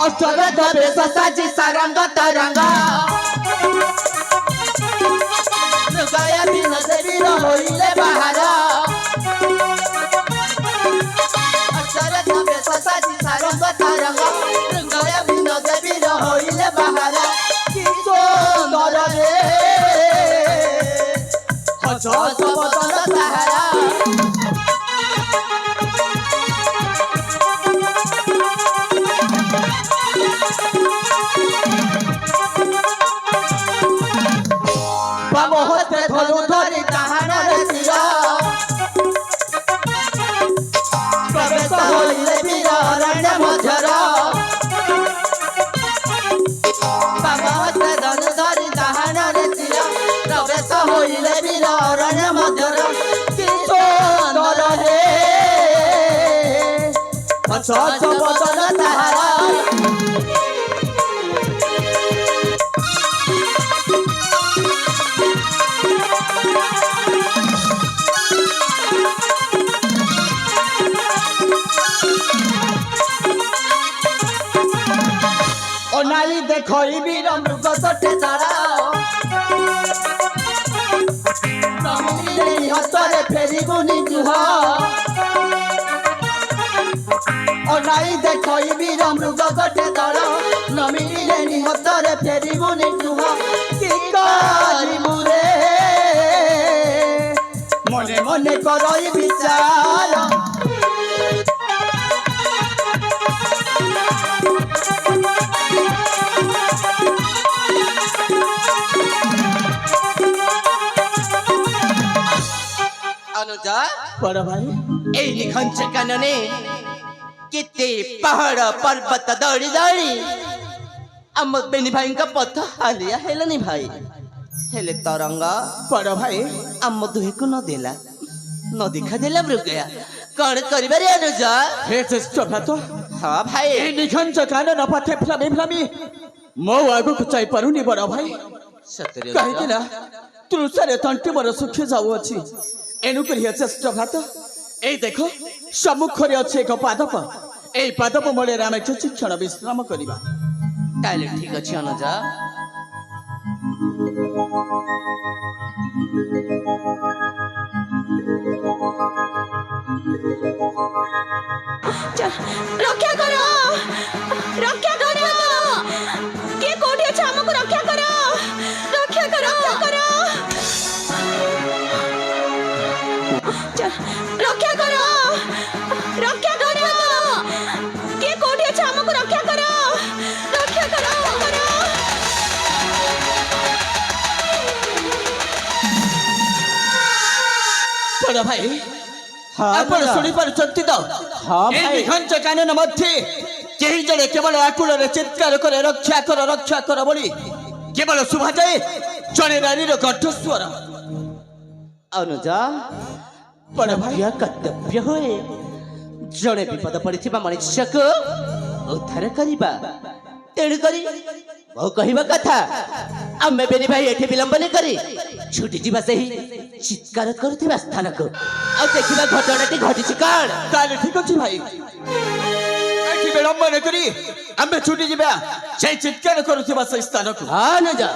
Aster ବେଶ ସାଜି ସାରଙ୍ଗ ତରଙ୍ଗ ମୃଗୟା ବିନ ଦେବୀର ହୋଇଲେ ବାହାର ଅଷ୍ଟର ବେଶ ସାଜି ସାରଙ୍ଗ ତରଙ୍ଗ ମୃଗୟା ବିନ ଦେବୀର ହୋଇଲେ ବାହାର କି ସୁନ୍ଦର ରେ ହସ ହସ ବଦନ ତାହାର ধনু ধরি তাহারে তীর প্রবেশ হইলে বীর অরণ্য মধ্যর বামহস্তে ধনু ধরি তাহারে তীর প্রবেশ হইলে বীর অরণ্য মধ্যর কি সুন্দর হে হস হস বদন তাহার অনালি দেখই বীর মৃগ সটে তারা নমিলে হতরে ফেরিবুনি জুহ অনালি দেখই বীর মৃগ সটে তারা নমিলে হতরে ফেরিবুনি জুহ কি করিবু রে মনে মনে করই বিচার अनुजा बड़ भाई এই নিখঞ্চ কাননে কেতে পাহাড় পর্বত দৌড়ি দৌড়ি আম বেনি ভাইଙ୍କ পথ হালিয়া হেলনি ভাই হেলে তরঙ্গ বড় ভাই আম দুহেକୁ ନ ଦେଲା ନ ଦେଖା ଦେଲା ମୃଗୟା କଣ କରିବାରେ ଅନୁଜା हे ଚେଷ୍ଟ ଭାତ ହଁ ଭାଇ এই নিখঞ্চ কানନ ପଥେ ଫ୍ଲାମି ଫ୍ଲାମି ମୋ ଆଗକୁ ଚାଇ ପାରୁନି ବଡ ଭାଇ ସତରେ କାହିଁକି ନା ତୃଷାରେ ତଣ୍ଟି ମୋର ଶୁଖି ଯାଉଅଛି ଏଣୁକରି ଚେଷ୍ଟ ଭାତ এই দেখো সম্মুখରେ ଅଛି ଏକ ପାଦପ এই ପାଦପ ମୂଳରେ ଆମେ କିଛି କ୍ଷଣ ବିଶ୍ରାମ କରିବା ତାହେଲେ ଠିକ ଅଛି ଅନୁଜା रक्षा करो रक्षा करो के कोठी ଅଛି ଆମକୁ ରକ୍ଷା କର ରକ୍ଷା କର ରକ୍ଷା କର रक्षा करो रक्षा करो के कोठी ଅଛି ଆମକୁ ରକ୍ଷା କର ରକ୍ଷା କର ବଡ ଭାଇ ଆପଣ ଶୁଣି ପାରୁଛନ୍ତି ତ এই নিখঞ্চ কানন মধ্যে କେହି ଜଣେ କେବଳ ଆକୁଳରେ ଚିତ୍କାର করে ରକ୍ଷା କର ବୋଲି କେବଳ ଶୁଭାଯାଏ ଜଣେ ନାରୀର କଣ୍ଠସ୍ୱର ଅନୁଜା ବଡ ଭାଇ କର୍ତ୍ତବ୍ୟ ହୁଏ ଜଣେ ବିପଦ ପଡ଼ିଥିବା ମଣିଷକୁ ଉଦ୍ଧାର କରିବା ତେଣୁକରି ମୋ କହିବା କଥା ଆମେ ବେନି ଭାଇ ଏଠି ବିଳମ୍ବନ କରି ଛୁଟି ଯିବା ସେହି ଚିତ୍କାର କରୁଥିବା ସ୍ଥାନକୁ ଆଉ ଦେଖିବା ଘଟଣାଟି ଘଟିଛି କଣ ତାହେଲେ ଠିକ ଅଛି ଭାଇ ଏଠି ବିଳମ୍ବନ କରି ଆମେ ଛୁଟି ଯିବା ସେହି ଚିତ୍କାର କରୁଥିବା ସେହି ସ୍ଥାନକୁ ହଁ ନା ଯା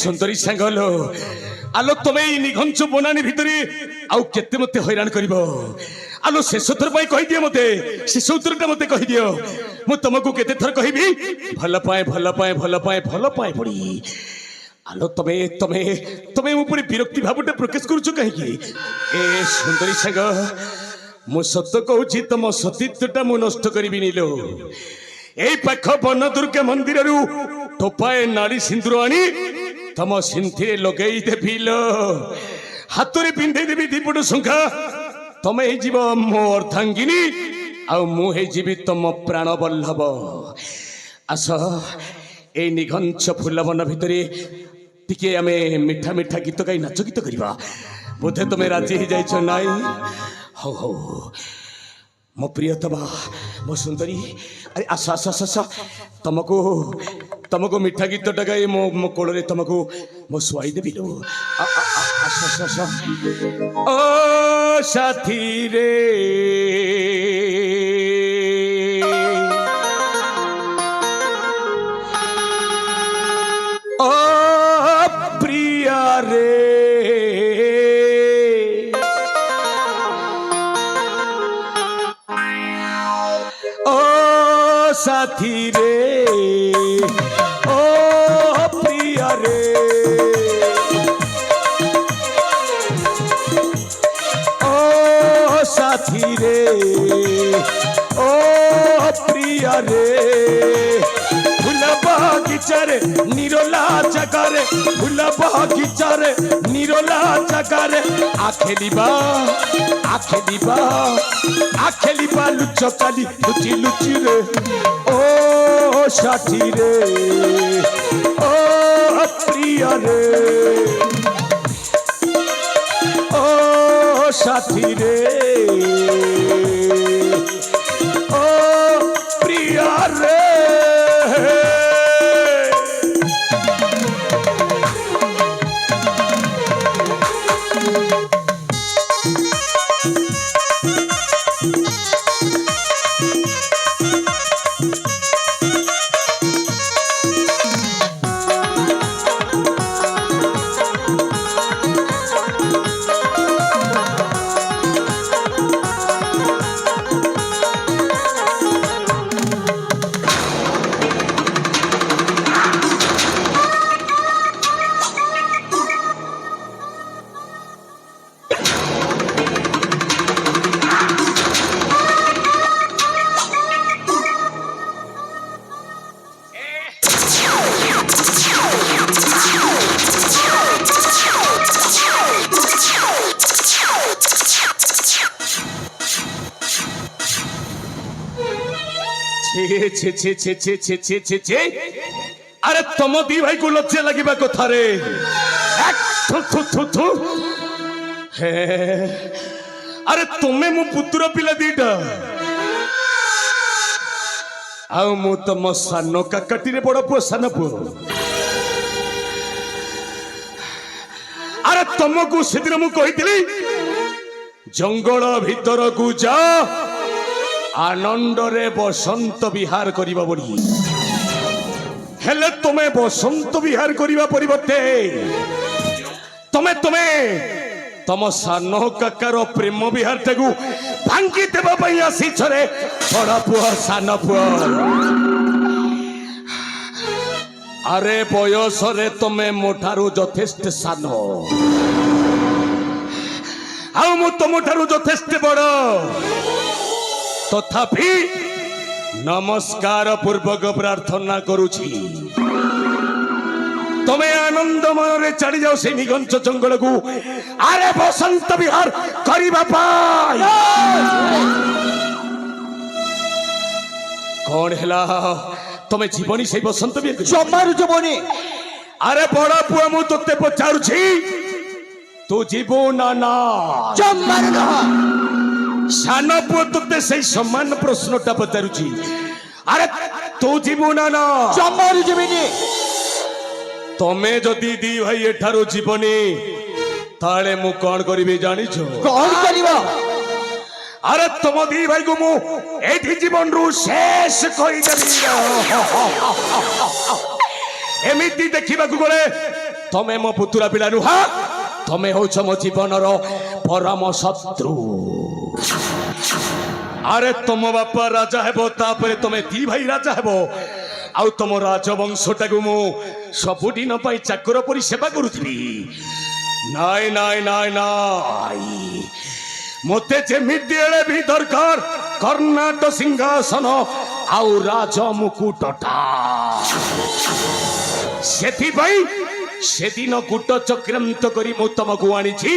ସୁନ୍ଦରୀ ସାଙ୍ଗଲ ଆଲୋ ତମେ ଏଇ ନିଘଞ୍ଚ ବନାନୀ ଭିତରେ ଆଉ କେତେ ମତେ ହଇରାଣ କରିବ ଆଲୋ ଶେଷ ଥର ପାଇଁ କହିଦିଅ ମତେ ଶେଷ ଉତ୍ତରଟା ମତେ କହିଦିଅ ମୁଁ ତମକୁ କେତେ ଥର କହିବି ଭଲ ପାଏ ଭଲ ପାଏ ଭଲ ପାଏ ଭଲ ପାଏ ପଡ଼ି ଆଲୋ ତମେ ତମେ ତମେ ମୋ ଉପରେ ବିରକ୍ତି ଭାବଟା ପ୍ରକାଶ କରୁଛ କାହିଁକି ଏ ସୁନ୍ଦରୀ ସାଙ୍ଗ ମୁଁ ସତ କହୁଛି ତମ ସତୀତ୍ୱଟା ମୁଁ ନଷ୍ଟ କରିବିନି ଲୋ এই পাখ বন দুর্গা মন্দিরু টোপায়ে নাড়ি সিন্দুর আনি তম সিন্থিরে লগাই দেবিল হাতরে পিঁধেই দেবি দীপট শঙ্খা তমে হয়ে যাব মো অর্ধাঙ্গিনী মু হয়ে যাবি তম প্রাণ বল্লভ আস এই নিঘঞ্চ ফুলবন ভিতরে টিকে আমি মিঠা মিঠা গীত গাই নাচ গীত করিবা বোধে তুমি রাজি হয়ে যাইছ নাই হো হো मो प्रियतमा मो सुंदरी अरे आस आस आस आस तुमको तुमको मिठा गीत डगाई मो मो कोड़े तुमको मो सुई देवी लो आस आस आस ओ साथी रे ओ प्रिया रे साथी रे ओ प्रिया रे ओ साथी रे ओ प्रिया रे फूल बगीचारे निरोला जगारे फूल बगीचारे निरोला जगारे आखेलिबा आखेलिबा आखेलिबा लुचकाली लुचि लुचि रे ओ साथी रे ओ प्रिया रे ओ साथी रे ओ प्रिया रे छे छे छे छे छे छे छे छे अरे तुम दी भाई को लज्जा लगे कथा रे अरे तुम्हें मो पुत्र पिला दीटा आउ मु तुम सान काकाटी रे बड़ पुओ सान पुओ अरे तुमको सेदिन मु कहितली जंगल भीतर को जा आनंद रे बसंत विहार करिबा बोली हेले तुमे बसंत विहार करिबा परिवर्ते तुमे तम सान काकार प्रेम विहार टाकू भांगी देबा पई आसी छरे बड़ा पुआ सान पुआ अरे बयस रे तुमे मोठारू यथेष्ट सान आउ मु तुमठारू यथेष्ट बड़ तथापि नमस्कार पूर्वक प्रार्थना करुछि तमे आनंद मन रे चढ़ी जाओ से निघंच जंगल को अरे बसंत विहार करिबा पाई कौन हैला तमे जीवनी से बसंत विहार जमारू जीवनी अरे बड़ा पुआ मु तोते पचारुछि तू जीवो ना ना जमारू ना सान पुओ तोते से समान प्रश्नटा पचारुछि अरे तू जीवो ना ना जमारू जीवनी तमे जदि दी भाई एठारो जीवनी ताले मु कौन करिबे जानि छो कौन करिबो अरे तुम दी भाई को मु एठी जीवन रु शेष कहि देबी एमिति देखिबा को गले ତମେ ମୋ ପୁତୁରା ପିଲା ନୁହଁ, ତମେ ହଉଛ ମୋ ଜୀବନର ପରମ ଶତ୍ରୁ। ଆରେ ତମ ବାପା ରାଜା ହେବ, ତାପରେ ତମେ ଦି ଭାଇ ରାଜା ହେବ, ଆଉ ତମ ରାଜବଂଶଟାକୁ ମୁଁ ସବୁଦିନ ପାଇଁ ଚାକର ପରି ସେବା କରୁଥିବି। ନାଇଁ ନାଇଁ ନାଇଁ ନାଇଁ, ମତେ ଯେମିତି ହେଲେ ବି ଦରକାର କର୍ଣ୍ଣାଟ ସିଂହାସନ ଆଉ ରାଜ ମୁକୁଟଟା। ସେଥିପାଇଁ ସେଦିନ କୂଟ ଚକ୍ରାନ୍ତ କରି ମୁଁ ତମକୁ ଆଣିଛି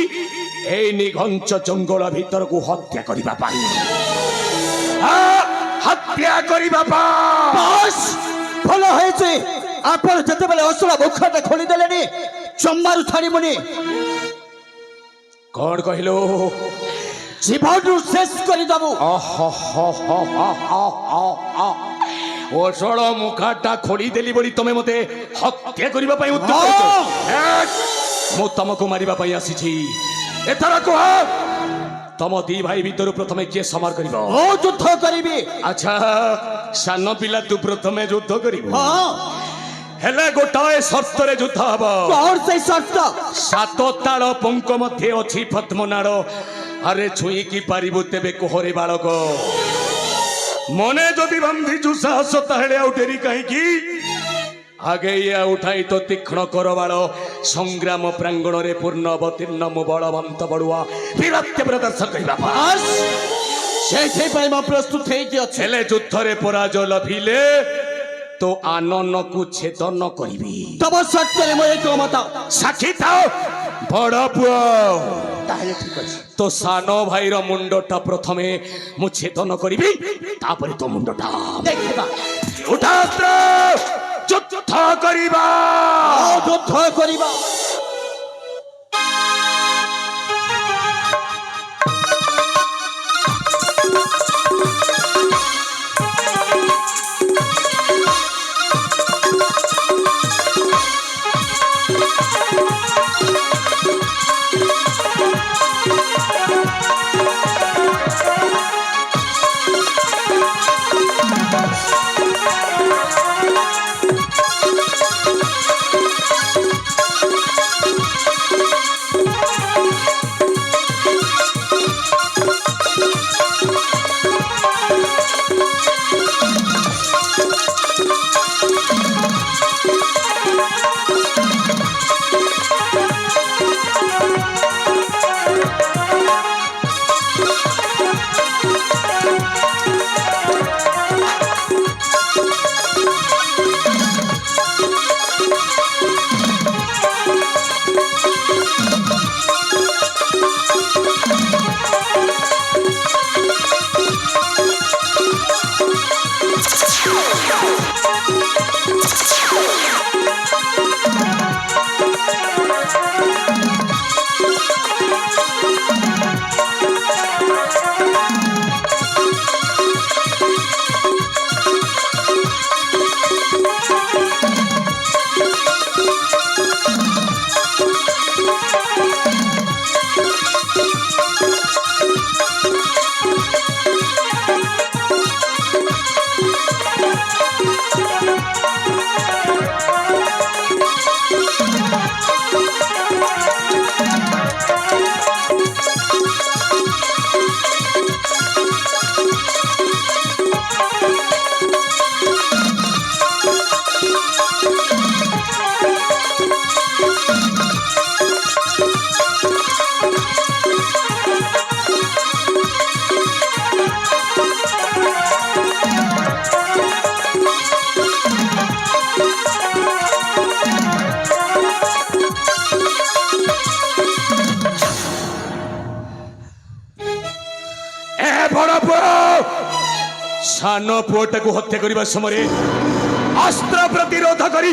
এই নিঘঞ্চ জঙ্গল ভিতরকু হত্যা করিবা পাই। হত্যা করিবা পাই। বাস ভাল হয়েছে, আপন যেতেবেলে অসুর মুখটা খোলি দেলেনি, জম্মারু ছাড়িবনি। কଣ কহিল? জীবনু শেষ করে দেব। অসল মুখটা খোলি দেলি বলি তুমি মতে হত্যা করিবা পাই উদ্যম করছ। মু তমকু মারিবা পাই আসিছি। এথর কুহ তম ଦି ଭାଇ ଭିତରୁ ପ୍ରଥମେ କିଏ ସମର କରିବ? ও যুদ্ধ করিবি। ଆଚ୍ଛା, ସାନ ପିଲା ତୁ ପ୍ରଥମେ ଯୁଦ୍ଧ କରିବୁ। হ্যাঁ, ହେଲେ ଗୋଟାଏ ସର୍ତ୍ତରେ ଯୁଦ୍ଧ ହବ। কর সেই শর্ত। ସାତ ତାଳ ପଙ୍କ ମଧ୍ୟରେ ଅଛି ପଦ୍ମନାଡ଼। ଆରେ ଛୁଇଁକି ପାରିବୁ ତେବେ କୋହରେ ବାଳକ। ମନେ ଯଦି ବାନ୍ଧିଛୁ ସାହସ, ତାହେଲେ ଆଉ ଡେରି କାହିଁକି? ଆଗେଇଆ ଉଠାଇ ତ ତୀକ୍ଷ୍ଣ କର ବାଳ। ସଂଗ୍ରାମ ପ୍ରାଙ୍ଗଣରେ ପୂର୍ଣ୍ଣ ଅବତୀର୍ଣ୍ଣ ମୁଁ ବଳବନ୍ତ ବଳୁଆ ବୀରତ୍ୱ ପ୍ରଦର୍ଶନ କରିବା। বাস সেইଥିପାଇଁ ମୁଁ ପ୍ରସ୍ତୁତ ହେଇକି ଅଛି। ହେଲେ ଯୁଦ୍ଧରେ ପରାଜୟ ଲଭିଲେ তো আননকু ছেদন করিবি। তব সত্যরে মই একমত। সাক্ষী থাও বড় পুଅ। তাহলে ঠিক আছে। তো সান ভাইর মুন্ডটা প্রথমে মু ছেদন করিবি, তারপরে তো মুন্ডটা দেখিবা। উঠাস্ত্র যুদ্ধ করিবা। যুদ্ধ করিবা। সান পুଅଟାକୁ হত্যা କରିବା ସମୟରେ ଅସ୍ତ୍ର ପ୍ରତିରୋଧ କରି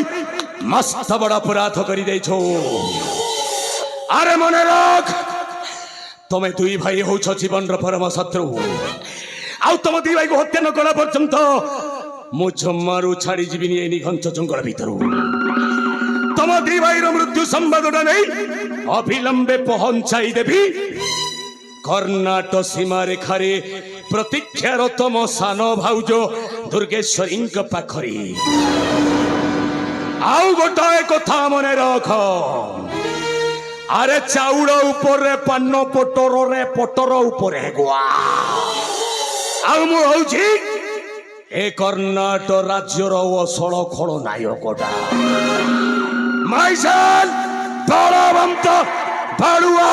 ମସ୍ତ ବଡ଼ ଅପରାଧ କରିଦେଇଛ। ଆରେ ମନେ ରଖ, ତମେ ଦୁଇ ଭାଇ ହଉଛ ଜୀବନର ପରମ ଶତ୍ରୁ। ଆଉ ତମ ଦି ଭାଇକୁ ହତ୍ୟା ନ କଲା ପର୍ଯ୍ୟନ୍ତ ମୁଁ ଜମାରୁ ଛାଡ଼ି ଯିବିନି ଏ ନିଘଞ୍ଚ ଜଙ୍ଗଲ ଭିତରୁ। ତମ ଦି ଭାଇର ମୃତ୍ୟୁ ସମ୍ବାଦଟା ନେଇ ଅବିଳମ୍ବେ ପହଞ୍ଚାଇ ଦେବି କର୍ଣ୍ଣାଟ ସୀମା ରେଖାରେ ପ୍ରତୀକ୍ଷାରତ ମୋ ସାନ ଭାଉଜ ଦୁର୍ଗେଶ୍ୱରୀଙ୍କ ପାଖରେ। आउ गोटाए कथा मने रख अरे चाउड़ उपरे पान पटर रे पटर उपरे गुआ आउ मु हउची ए कर्णाटक राज्यर असल खलनायकटा माइसेल बलवंत बड़ुआ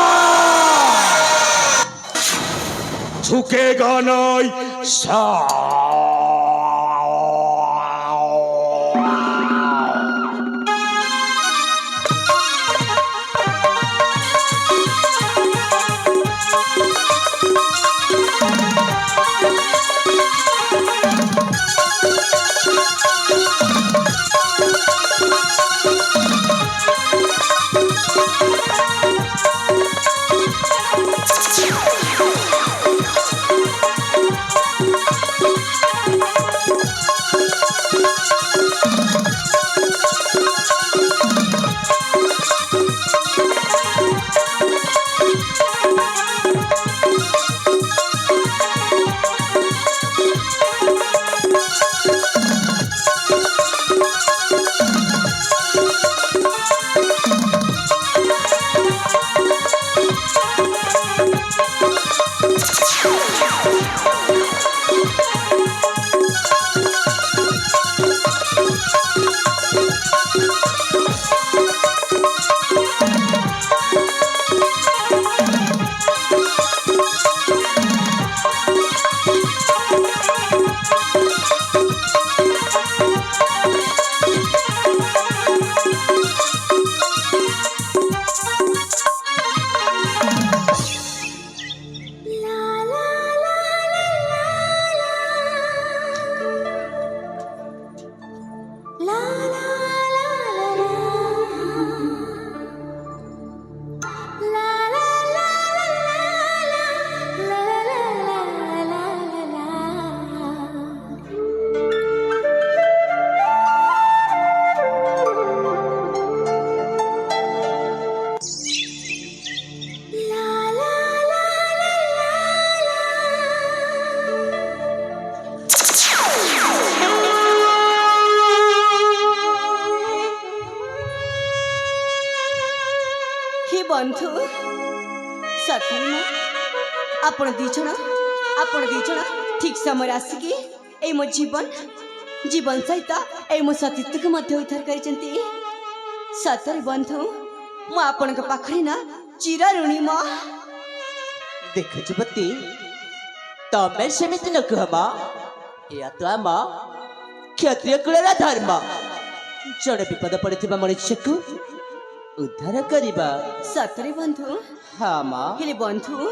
झुकेगा नहीं सा बंधु सतमा आपण दीजण ठीक समय आसिकी ए मो जीवन सहित ए मो सतीत्व को मध्य उद्धार करिसेंती सतरे बंधु मु आपण के पाखरे ना चिर ऋणी म देख जुबती तमें सेमिति न कहमा या तो आम क्षत्रिय कुलर धर्म जड़े विपद पड़े मनुष्य को उद्धार करिबा सतरे बंधु हाँ माँ हेले बंधु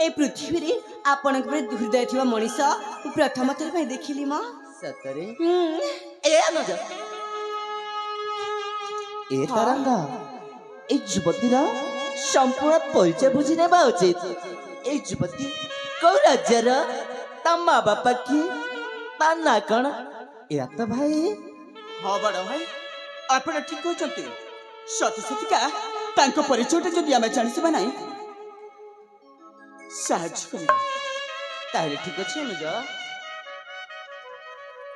ए पृथ्वी रे आपण के हृदय थिबा मनीष प्रथम थर पे देखिली मां सतरे ए अनुज ए तरंगा ए युवतीरा संपूर्ण परिचय बुझी नेबा उचित ए युवती कौ राज्यर ता माँ बापा की ता ना कण या तो भाई हाँ बड़ भाई आपण ठीक कहते सत सतिका तांको परिचयटा जदि आमे जानिसिबा नाही साहाय्य करिबा ताहले ठीक अछि अनुज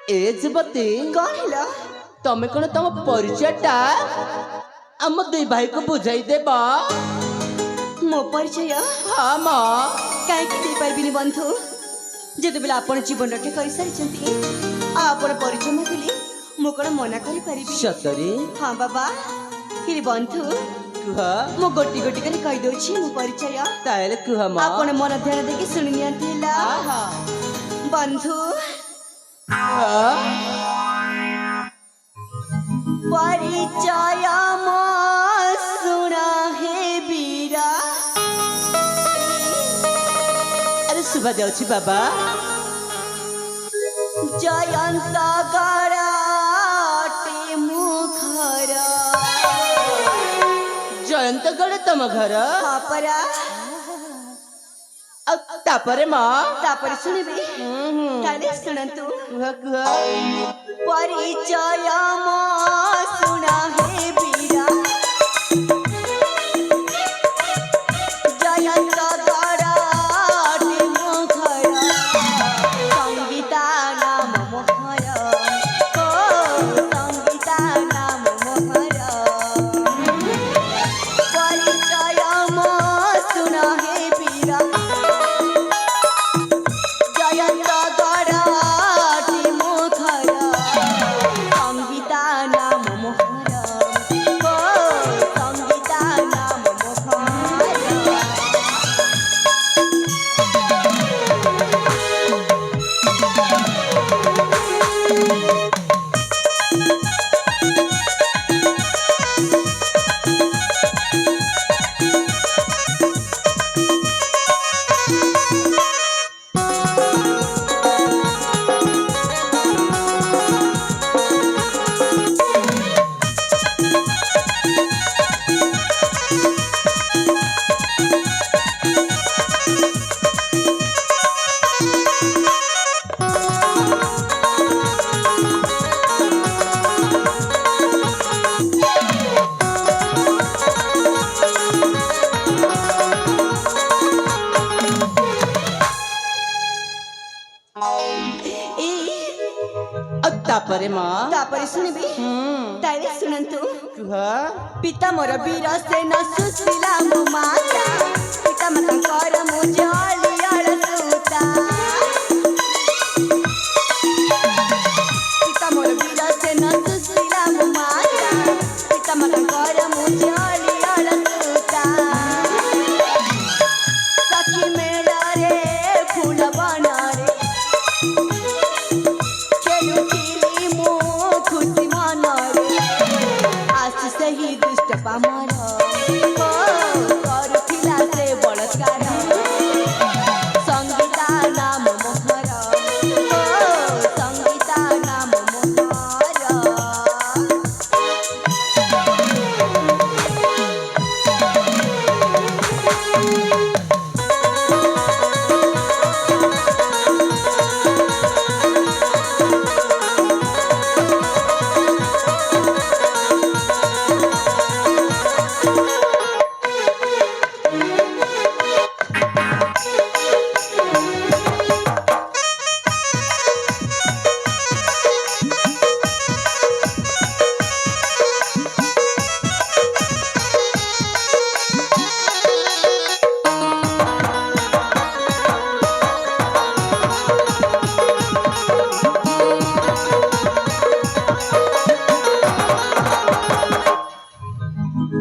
ए युवती कहला तमे कोन तम परिचयटा हम दुई भाई को बुझाई देबा मो परिचय हाँ माँ काहे कि दे पाइबिनी बंधु जेते बेला आपण जीवन रटे करि सारिछंती आपण परिचय मागिली मो कोन मना करि परिबी सतरे हाँ बाबा हिरे बंधु कुह मो गोटी गोटी करी कहि दोछि मो परिचय ताहले कुह माँ आपण मन ध्यान देके सुनि नियंतिला बंधु परिचय मो सुना हे बीरा अरे सुबह जाउछि बाबा जयंत गराटे मुखर जयंत गड़े तम घर हापरा तापरे माँ तापर सुनिबे ताले सुनंतु कुह कुह परिचय मो सुना हे बीरा जयंत गराटे मुखर संगीता नाम मोहर ओ संगीता नाम ତାପରେ ମା ତାପରେ ଶୁଣିବି ତାହେଲେ ଶୁଣନ୍ତୁ କୁହ ପିତା ମୋର ବୀର ସେନ ସୁଶୀଲା ମୋ ମାତା ପିତା ମାତାଙ୍କର ମୁଁ ଜଳିଅଳ ସୁତା ପିତା ମୋର ବୀର ସେନ ସୁଶୀଲା ମୋ ମାତା ପିତା ମାତାଙ୍କର ମୁଁ ଜଳିଅଳ ସୁତା ସଖୀ ମେଳରେ ଫୁଲ ବନରେ ଖେଳୁଥିଲି ମୁଁ ଖୁସି ମନରେ ଆସି ସେହି ଦୁଷ୍ଟ ପାମର କରୁଥିଲା ସେ ବଳତ୍କାର ସଙ୍ଗୀତା ନାମ ମୋହର ସଙ୍ଗୀତା ନାମ ମୋହର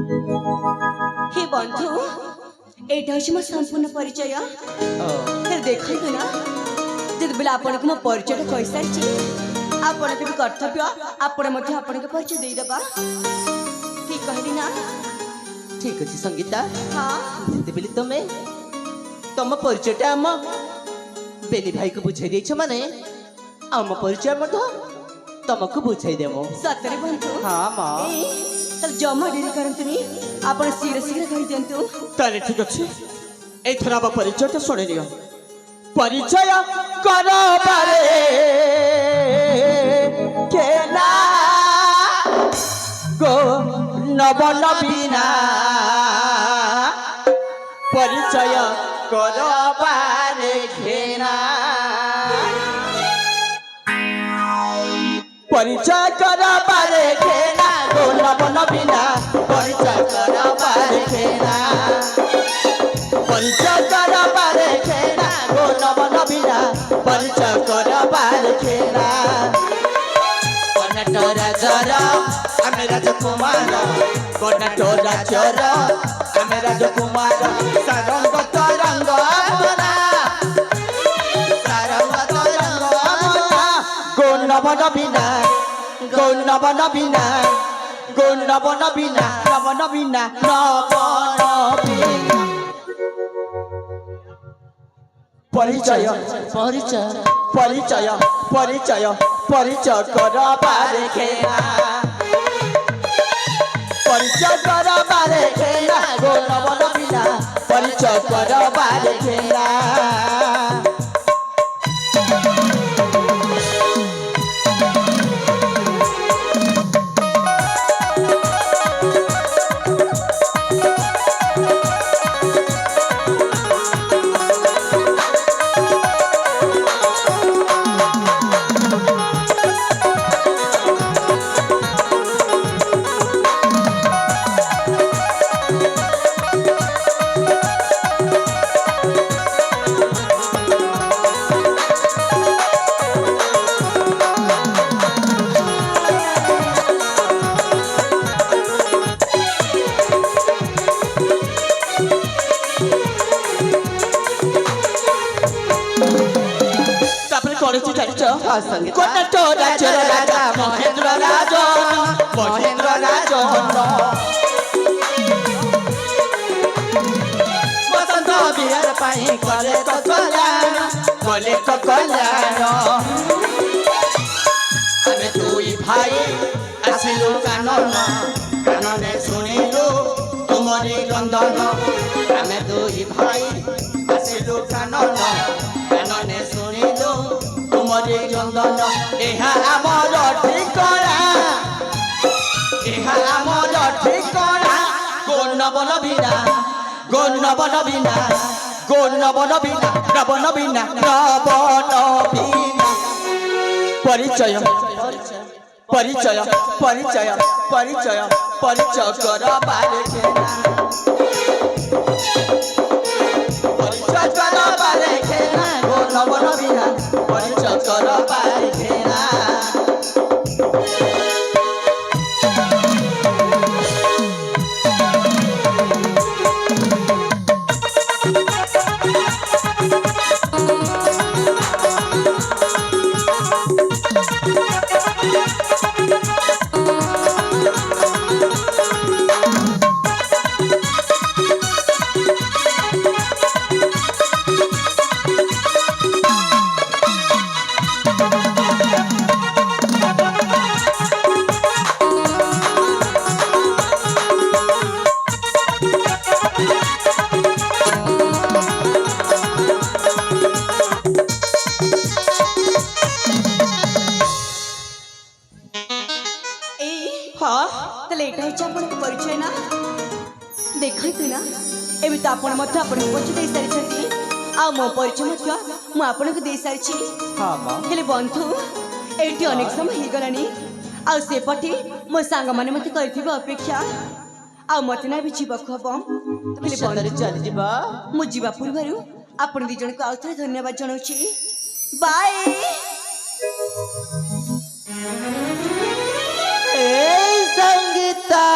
हे बंधु एटा हूँ मो संपूर्ण परिचय फिर देखते ना जब बेला आपण को मो परिचय कही सारी आपण के भी कर्तव्य आपण मध्य आपण के परिचय देदेबा ठीक कहली ना ठीक अछि संगीता हाँ ଯେତେବେଳେ ତମେ ତମ ପରିଚୟଟା ଆମ ବେଲି ଭାଇକୁ ବୁଝାଇ ଦେଇଛ ମାନେ ଆମ ପରିଚୟ ମଧ୍ୟ ତମକୁ ବୁଝାଇ ଦେମୁ सतरे बंधु ହଁ ମା तब जमा डेरी करंतुनी आपण शीघ्र शीघ्र कहि दियंतु ତାହେଲେ ଠିକ ଅଛି ଏଇଥର ଆମ ପରିଚୟଟା ଶୁଣି ନିଅ ପରିଚୟ କର ବାରେ କେନା ଗো নব নবীনা পরিচয় করবারে ঘেনা পরিচয় করবারে ঘেনা গো নব নবীনা পরিচয় করবারে ঘেনা পরিচয় করবারে ঘেনা গো নব নবীনা পরিচয় করবারে ঘেনা কর্ণাটক রাজর আমি রাজকুমার কর্ণাটক রাজর আমি রাজকুমার সারঙ্গ তরঙ্গ আমনা সারঙ্গ তরঙ্গ আমনা গৌনব নবীনা গৌনব নবীনা গৌনব নবীনা নব নবীনা নব নবীনা পরিচয় ପରିଚୟ পরিচয় পরিচয় পরিচয় করবারে ঘেনা পরিচয় করবারে ঘেনা গো নব নবীনা পরিচয় করবারে ঘেনা কর্ণাটক রাজ্যের রাজা মহেন্দ্র রাজন মহেন্দ্র রাজন বসন্ত বিহার পাই কলে কল্যাণ আমি দুই ভাই আসিলু কানন কাননে শুনিলু তোমারি রন্ধন আমি দুই ভাই আসিলু কানন কাননে শুনিলু তোমারি রন্ধন এহা আমার ঠিকনা এহা আমার ঠিকনা কোন নবনবীনা কোন নবনবীনা কোন নবনবীনা নবনবীনা নবনবীনা পরিচয় ପରିଚୟ ପରିଚୟ ପରିଚୟ ପରିଚୟ କର ବାରେଖେନା ପରିଚୟ କର ବାରେଖେନା ଗୋ ନବନ ବିହାନ ପରିଚୟ କର ବାରେଖେନା তাহলে এটা হচ্ছে আপনার পরিচয় না দেখন্তু না এবে তো আপন মধ্যে আপন পরিচয় দেই সারিছন্তি আর মো পরিচয় মধ্যে মু আপনাকে দেই সারিছি ହଁ ମ ହେଲେ ବନ୍ଧୁ ଏଇଠି ଅନେକ ସମୟ ହେଇଗଲାଣି ଆଉ ସେପଟେ ମୋ ସାଙ୍ଗମାନେ ମୋତେ କରିଥିବା ଅପେକ୍ଷା ଆଉ ମୋତେ ନା ବି ଯିବାକୁ ହବ ହେଲେ ସତରେ ବନ୍ଧୁ ଚାଲିଯିବା ମୁଁ ଯିବା ପୂର୍ବରୁ ଆପଣ ଦି ଜଣଙ୍କୁ ଆଉ ଥରେ ଧନ୍ୟବାଦ ଜଣାଉଛି ବାଏ এই সঙ্গীতা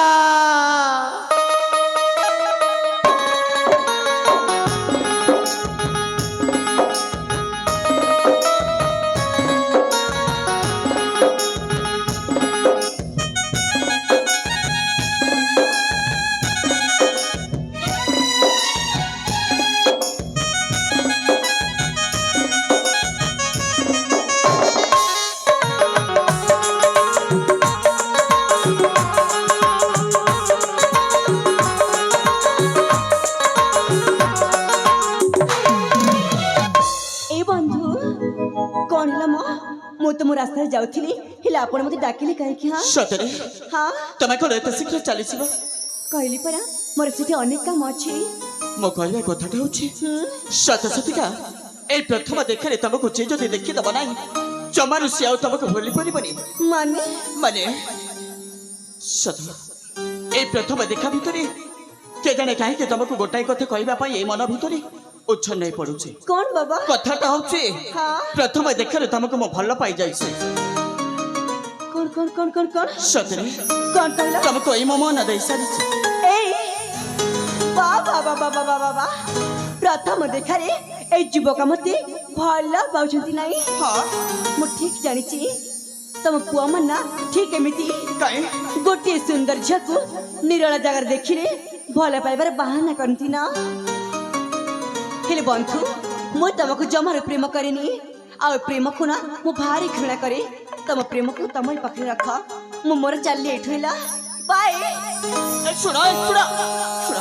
ମୁଁ ରାସ୍ତାରେ ଯାଉଥିଲି ହେଲେ ଆପଣ ମୋତେ ଡାକିଲେ କାହିଁକି ହଁ ସତରେ ହଁ ତମେ କଣ ଏତେ ଶୀଘ୍ର ଚାଲିଯିବ କହିଲି ପରା ମୋର ସେଠି ଅନେକ କାମ ଅଛି ମୋ କହିବା କଥାଟା ହଉଛି ସତ ସତିକା ଏଇ ପ୍ରଥମ ଦେଖାରେ ତମକୁ ଯେ ଯଦି ଦେଖିଦବ ନାହିଁ ଜମାରୁ ସେ ଆଉ ତମକୁ ଭୁଲି ପାରିବନି ମାନେ ମାନେ ସତ ଏଇ ପ୍ରଥମ ଦେଖା ଭିତରେ କେଜାଣେ କାହିଁକି ତମକୁ ଗୋଟାଏ କଥା କହିବା ପାଇଁ ଏଇ ମନ ଭିତରେ ଉଚ୍ଛନ୍ନ ହେଇ ପଡୁଛି କଣ ବାବା କଥାଟା ହଉଛି ପ୍ରଥମ ଦେଖାରେ ତମକୁ ମୁଁ ଭଲ ପାଇଯାଇଛି କଣ କଣ କଣ କଣ କଣ ସତରେ କଣ କହିଲ ତମକୁ ଏଇ ମୋ ମନ ଦେଇ ସାରିଛି ଏଇ ବାବା ବାବା ବାବା ବାବା ପ୍ରଥମ ଦେଖାରେ ଏଇ ଯୁବକ ମୋତେ ଭଲ ପାଉଛନ୍ତି ନାହିଁ ହଁ ମୁଁ ଠିକ ଜାଣିଛି ତମ ପୁଅ ମାନେ ନା ଠିକ ଏମିତି କାଇଁ ଗୋଟିଏ ସୁନ୍ଦର ଝିଅକୁ ନିରଳା ଜାଗାରେ ଦେଖିଲେ ଭଲ ପାଇବାର ବାହାନା କରନ୍ତି ନା ହେଲେ ବନ୍ଧୁ ମୁଁ ତମକୁ ଜମାରୁ ପ୍ରେମ କରେନି ଆଉ ପ୍ରେମକୁ ନା ମୁଁ ଭାରି ଘୃଣା କରେ ତମ ପ୍ରେମକୁ ତମରି ପାଖରେ ରଖ ମୁଁ ମୋର ଚାଲି ଏଠୁ ହେଲା ବାଏ ଶୁଣ ଶୁଣ ଶୁଣ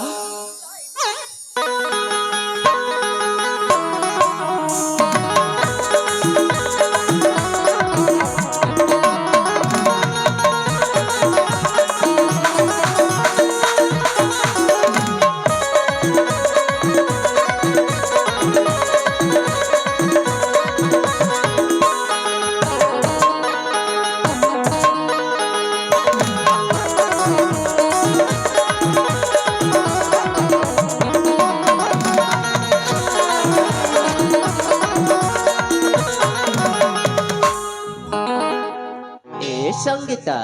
ସଙ୍ଗୀତା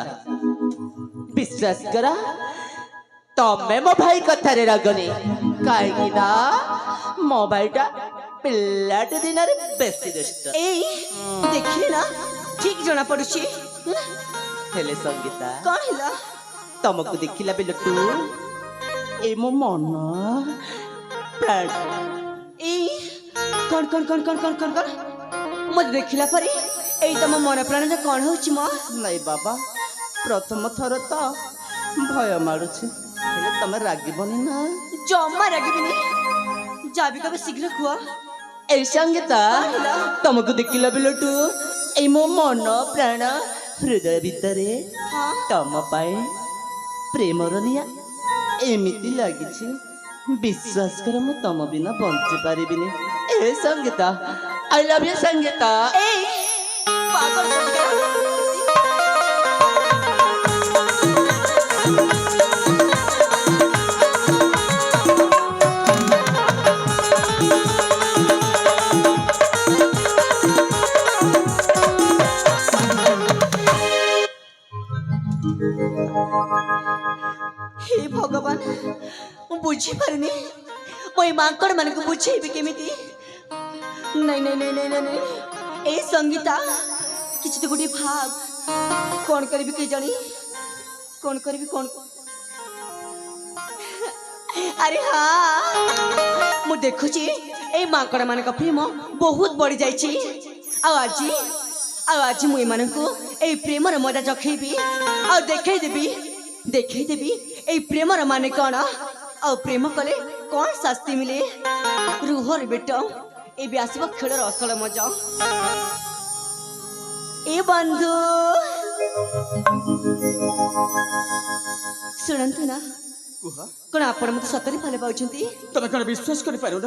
ବିଶ୍ୱାସ କର ତମେ ମୋ ଭାଇ କଥାରେ ରାଗନି କାହିଁକି ନା ମୋ ଭାଇଟା ପିଲାଟି ଦିନରେ ବେଶୀ ଦୁଷ୍ଟ ଏଇ ଦେଖିଲେ ନା ଠିକ ଜଣା ପଡୁଛି ହେଲେ ସଙ୍ଗୀତା କଣ ହେଲା ତମକୁ ଦେଖିଲା ବେଳଠୁ ଏ ମୋ ମନ ପ୍ରାଣ ଏଇ କଣ କଣ କଣ କଣ କଣ କଣ କଣ ମୋତେ ଦେଖିଲା ପରେ ଏଇ ତମ ମନ ପ୍ରାଣରେ କଣ ହଉଛି ମ ନାଇଁ ବାବା ପ୍ରଥମ ଥର ତ ଭୟ ମାଡୁଛି ହେଲେ ତମେ ରାଗିବନି ନା ଜମା ରାଗିବିନି ଯାବି କବେ ଶୀଘ୍ର କୁହ এই সঙ্গীতা তোমাকে দেখিলা বেলটু এই মো মন প্রাণ হৃদয় ভিতরে তম পাই প্রেমর নিয়া এমিতি লাগিছি বিশ্বাস কর মু তম বিনা বঞ্চি পারিবিনি এ Sangeeta I love you Sangeeta এই পাগল ବୁଝିପାରୁନି ମୁଁ ଏଇ ମାଙ୍କଡ଼ ମାନଙ୍କୁ ବୁଝେଇବି କେମିତି? ନାଇଁ ନାଇଁ ନାଇଁ ନାଇଁ ନାଇଁ ଏଇ ସଙ୍ଗୀତା କିଛି ତ ଗୋଟିଏ ଭାବ କ'ଣ କରିବି କେଜାଣି କ'ଣ କରିବି କ'ଣ ଆରେ ହଁ ମୁଁ ଦେଖୁଛି ଏଇ ମାଙ୍କଡ଼ ମାନଙ୍କ ପ୍ରେମ ବହୁତ ବଢି ଯାଇଛି ଆଉ ଆଜି ମୁଁ ଏମାନଙ୍କୁ ଏଇ ପ୍ରେମର ମଜା ଚଖେଇବି ଆଉ ଦେଖେଇଦେବି ଏଇ ପ୍ରେମର ମାନେ କ'ଣ ଆଉ ପ୍ରେମ କଲେ କ'ଣ ଶାସ୍ତି ମିଳେ। ରୁହରେ ବେଟ ଏବେ ଆସିବ ଖେଳର ଅସଲ ମଜା। ଏ ବନ୍ଧୁ ଶୁଣନ୍ତୁ ନା କ'ଣ ଆପଣ ମତେ ସତରେ ଭଲ ପାଉଛନ୍ତି? ତମେ କ'ଣ ବିଶ୍ୱାସ କରିପାରୁନ?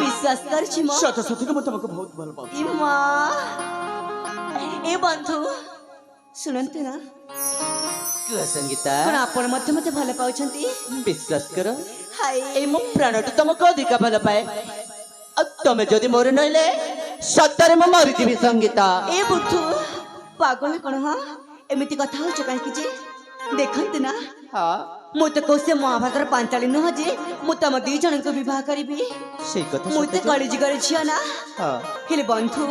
ବିଶ୍ୱାସ କରିଛି ମୋ ସତ ସତ ମୁଁ ତମକୁ ବହୁତ ଭଲ ପାଉଛି। ଏ ବନ୍ଧୁ ଶୁଣନ୍ତୁ ନା କୁହ ସଙ୍ଗୀତା, କ'ଣ ଆପଣ ମତେ ଭଲ ପାଉଛନ୍ତି? ବିଶ୍ୱାସ କର ହାय ଏଇ ମୋ ପ୍ରାଣଠୁ ତମକୁ ଅଧିକା ଭଲ ପାଏ। ଆଉ ତମେ ଯଦି ମୋର ନଇଲେ ସତରେ ମୁଁ ମରିଯିବି ସଙ୍ଗୀତା। ଏ ବୁଦ୍ଧୁ ପାଗଳ କ'ଣ ହଁ ଏମିତି କଥା ହଉଛ କାହିଁକି ଯେ? ଦେଖନ୍ତୁ ନା ହଁ ମୁଁ ତ କହୁଛି ମହାଭାରତର ପାଞ୍ଚାଳି ନୁହଁ ଯେ ମୁଁ ତମ ଦି ଜଣଙ୍କୁ ବିବାହ କରିବି। ସେଇ କଥା ମୁଁ ତ ସତ ଯେ। କଳିଯୁଗର ଝିଅ ନା। ହଁ ହେଲେ ବନ୍ଧୁ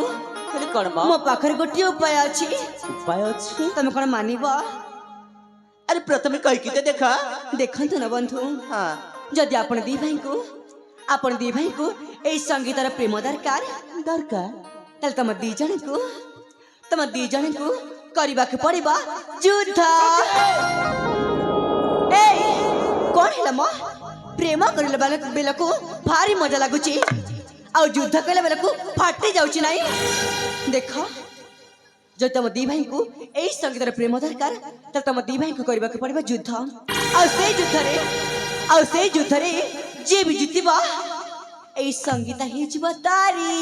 ହେଲେ କ'ଣ ମୋ ପାଖରେ ଗୋଟିଏ ଉପାୟ ଅଛି, ଉପାୟ ଅଛି? ତମେ କ'ଣ ମାନିବ? ଆରେ ପ୍ରଥମେ କହିକି ତ ଦେଖ। ଦେଖନ୍ତୁ ନା ବନ୍ଧୁ ହଁ ଯଦି ଆପଣ ଦି ଭାଇଙ୍କୁ ଏଇ ସଙ୍ଗୀତର ପ୍ରେମ ଦରକାର ତାହେଲେ ତମ ଦି ଜଣଙ୍କୁ କରିବାକୁ ପଡିବ ଯୁଦ୍ଧ। ଏଇ କ'ଣ ହେଲା ମ? ପ୍ରେମ କରିଲା ବେଳକୁ ଭାରି ମଜା ଲାଗୁଛି ଆଉ ଯୁଦ୍ଧ କଲା ବେଳକୁ ଫାଟି ଯାଉଛି ନାଇଁ। ଦେଖ ଯଦି ତମ ଦି ଭାଇଙ୍କୁ ଏଇ ସଙ୍ଗୀତର ପ୍ରେମ ଦରକାର ତାହେଲେ ତମ ଦି ଭାଇଙ୍କୁ କରିବାକୁ ପଡିବ ଯୁଦ୍ଧ। ଆଉ ସେଇ ଯୁଦ୍ଧରେ ଯିଏ ବି ଜିତିବ ଏଇ ସଙ୍ଗୀତ ହେଇଯିବ ତାରି।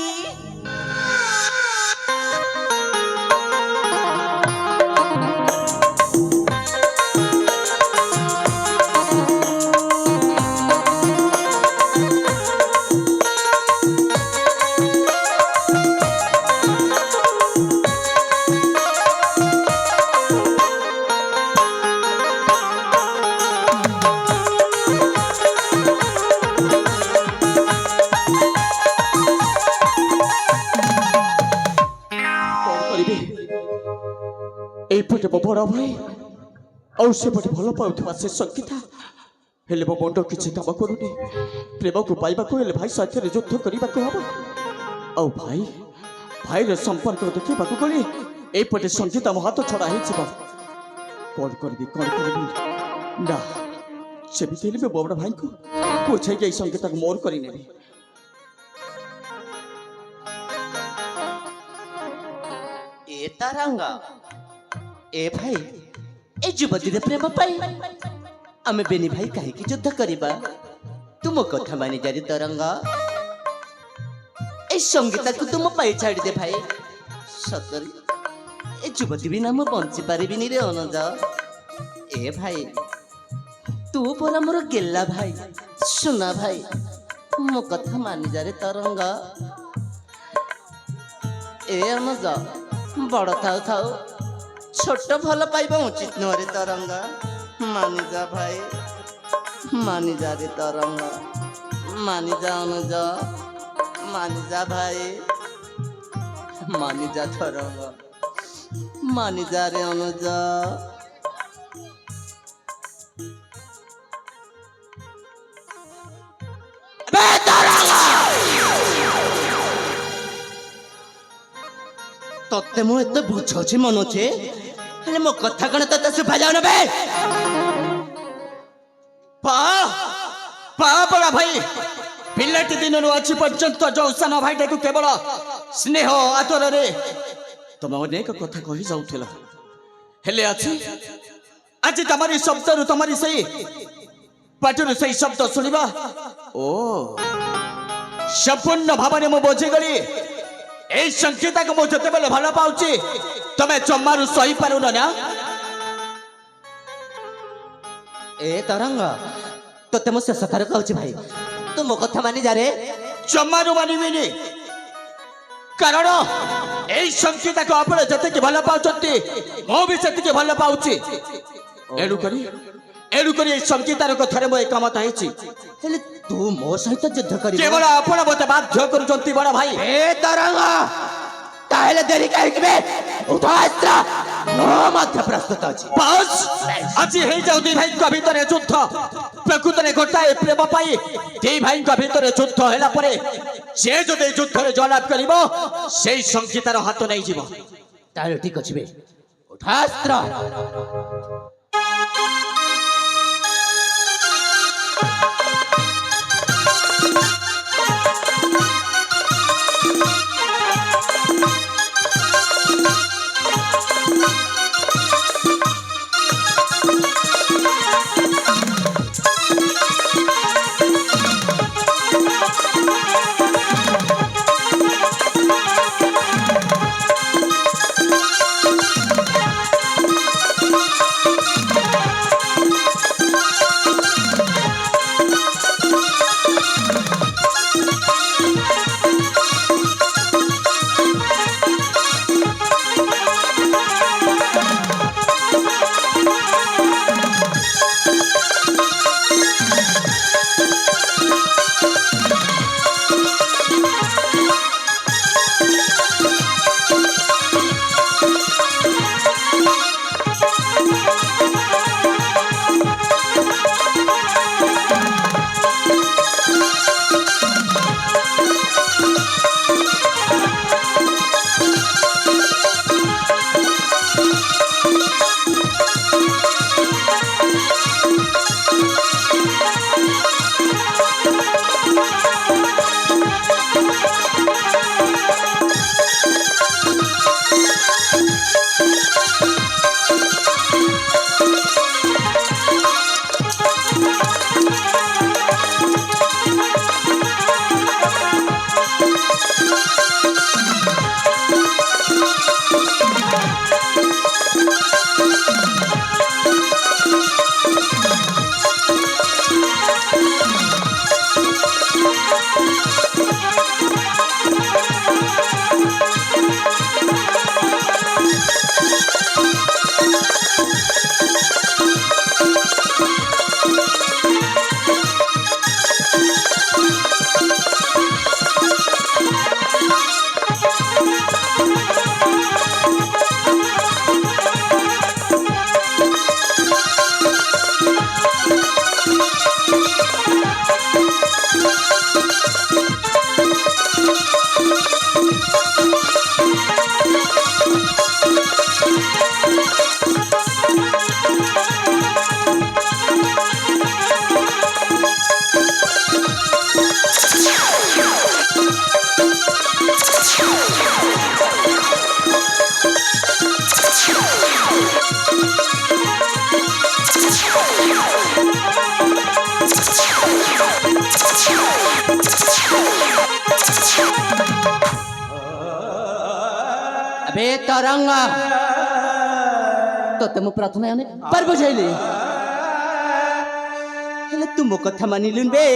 ଏଇପଟେ ମୋ ବଡ଼ ଭାଇ ଆଉ ସେପଟେ ଭଲ ପାଉଥିବା ସେ ସଙ୍ଗୀତା, ହେଲେ ମୋ ମୁଣ୍ଡ କିଛି କାମ କରୁନି। ପ୍ରେମକୁ ପାଇବାକୁ ହେଲେ ଭାଇ ସାଥିରେ ଯୁଦ୍ଧ କରିବାକୁ ହବ। ଆଉ ଭାଇର ସମ୍ପର୍କ ଦେଖିବାକୁ ଗଲେ ଏଇପଟେ ସଙ୍ଗୀତା ମୋ ହାତ ଛଡ଼ା ହେଇଯିବ। କ'ଣ କରିବି ନା ସେମିତି ହେଲେ ମୋ ବଡ଼ ଭାଇଙ୍କୁ ବୁଝେଇକି ଏଇ ସଙ୍ଗୀତାକୁ ମୋର କରିନେବି। ଏ ତାରାଙ୍ଗ ଏ ଭାଇ ଏ ଯୁବତୀର ପ୍ରେମ ପାଇଁ ଆମେ ବେନି ଭାଇ କାହିଁକି ଯୁଦ୍ଧ କରିବା? ତୁମ କଥା ମାନି ଯାରି ତରଙ୍ଗ ଏ ସଙ୍ଗୀତାକୁ ତୁମ ପାଇଁ ଛାଡ଼ିଦେ ଭାଇ। ସତରେ ଏ ଯୁବତୀ ବିନା ମୁଁ ବଞ୍ଚି ପାରିବିନି ରେ ଅନୁଜ। ଏ ଭାଇ ତୁ ପରା ମୋର ଗେଲା ଭାଇ, ସୁନା ଭାଇ, ମୋ କଥା ମାନି ଯାରେ ତରଙ୍ଗ। ଏ ଅନୁଜ ବଡ଼ ଥାଉ ছোট ভাল পাইবা উচিত নয় রে তরঙ্গ। মানি যা ভাই, মানি যা রে তরঙ্গ, মানি যা অনুজ, মানি যা ভাই, মানি যা তরঙ্গ, মানি যা রে অনুজ। ତତେ ମୁଁ ଏତେ ବୁଝଉଛି ମନୁଛି, ହେଲେ ମୋ କଥା କଣ ତତେ ଶୁଭା ଯାଉନି ବେ? ବଡ଼ ଭାଇ ପିଲାଟି ଦିନରୁ ଆଜି ପର୍ଯ୍ୟନ୍ତ ଯୋଉ ସାନ ଭାଇଟାକୁ କେବଳ ସ୍ନେହ ଆଦରରେ ତମେ ଅନେକ କଥା କହି ଯାଉଥିଲ, ହେଲେ ଆଜି ତମରି ଶବ୍ଦରୁ ତମରି ସେଇ ପାଟିରୁ ସେଇ ଶବ୍ଦ ଶୁଣିବା ଓ ସମ୍ପୂର୍ଣ୍ଣ ଭାବରେ ମୁଁ ବୁଝିଗଲି। এই ସଙ୍ଗୀତାକୁ ମୁଁ ଯେତେବେଳେ ଭଲ ପାଉଛି ତମେ ଜମାରୁ ସହିପାରୁନ ନା? ଏ ତରଙ୍ଗ ତତେ ମୁଁ ଶେଷ ଥର କହୁଛି ଭାଇ, ତୁ ମୋ କଥା ମାନି ଯାରେ। ଜମାରୁ ମାନିବିନି, କାରଣ এই ସଙ୍ଗୀତାକୁ ଆପଣ ଯେତିକି ଭଲ ପାଉଛନ୍ତି ମୁଁ ବି ସେତିକି ଭଲ ପାଉଛି। ଏଣୁ କରି ଏଇ ସଙ୍ଗୀତାର କଥାରେ ମୁଁ ଏକମତ ହେଇଛି। ହେଲେ ତୁ ମୋ ସହିତ ଯୁଦ୍ଧ କରିବୁ? କେବଳ ଆପଣ ମତେ ବାଧ୍ୟ କରୁଛନ୍ତି ବଡ଼ ଭାଇ। ଏ ତରଙ୍ଗ, ତାହେଲେ ଦେରି କାହିଁକି ବେ? ଉଠ ଅସ୍ତ୍ର, ମୁଁ ମଧ୍ୟ ପ୍ରସ୍ତୁତ ଅଛି। ବାସ୍, ଆଜି ହେଇଯାଉ ଦି ଭାଇଙ୍କ ଭିତରେ ଯୁଦ୍ଧ। ପ୍ରକୃତରେ ଗୋଟାଏ ପ୍ରେମ ପାଇଁ ଦି ଭାଇଙ୍କ ଭିତରେ ଯୁଦ୍ଧ ହେଲା ପରେ ସେ ଯଦି ଯୁଦ୍ଧରେ ଜୟଲାଭ କରିବ ସେଇ ସଙ୍ଗୀତାର ହାତ ନେଇଯିବ। ତାହେଲେ ଠିକ ଅଛି ବେ, ଉଠ ଅସ୍ତ୍ର। বে তরঙ্গ, তোতে ମୁଁ ପ୍ରଥମେ বার ବୁଝାଇଲି, ହେଲେ ତୁ ମୋ କଥା ମାନିଲୁ ବେ?